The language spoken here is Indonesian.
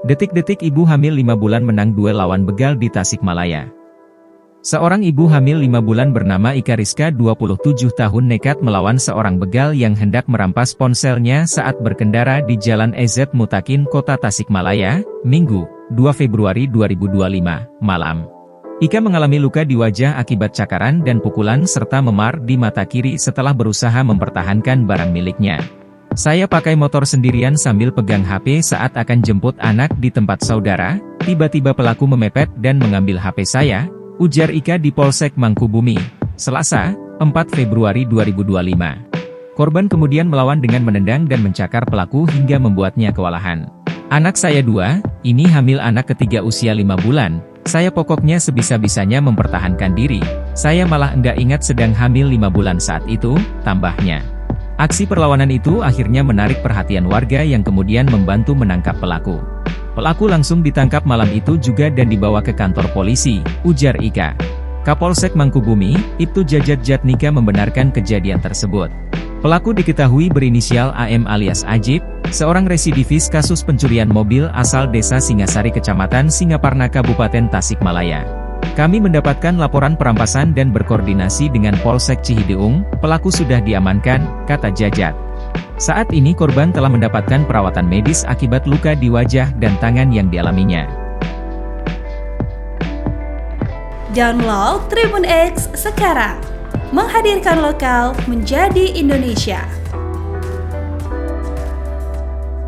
Detik-detik ibu hamil 5 bulan menang duel lawan begal di Tasikmalaya. Seorang ibu hamil 5 bulan bernama Ika Rizka 27 tahun nekat melawan seorang begal yang hendak merampas ponselnya saat berkendara di Jalan EZ Mutakin, Kota Tasikmalaya, Minggu, 2 Februari 2025, malam. Ika mengalami luka di wajah akibat cakaran dan pukulan serta memar di mata kiri setelah berusaha mempertahankan barang miliknya. Saya pakai motor sendirian sambil pegang HP saat akan jemput anak di tempat saudara, tiba-tiba pelaku memepet dan mengambil HP saya, ujar Ika di Polsek Mangkubumi, Selasa, 4 Februari 2025. Korban kemudian melawan dengan menendang dan mencakar pelaku hingga membuatnya kewalahan. Anak saya 2, ini hamil anak ketiga usia 5 bulan, saya pokoknya sebisa-bisanya mempertahankan diri, saya malah enggak ingat sedang hamil 5 bulan saat itu, tambahnya. Aksi perlawanan itu akhirnya menarik perhatian warga yang kemudian membantu menangkap pelaku. Pelaku langsung ditangkap malam itu juga dan dibawa ke kantor polisi, ujar Ika. Kapolsek Mangkubumi, Ibtu Jajat Jatnika membenarkan kejadian tersebut. Pelaku diketahui berinisial AM alias Ajib, seorang residivis kasus pencurian mobil asal desa Singasari Kecamatan Singaparna Kabupaten Tasikmalaya. Kami mendapatkan laporan perampasan dan berkoordinasi dengan Polsek Cihideung, pelaku sudah diamankan, kata Jajat. Saat ini korban telah mendapatkan perawatan medis akibat luka di wajah dan tangan yang dialaminya. Download Tribun X sekarang, menghadirkan lokal menjadi Indonesia.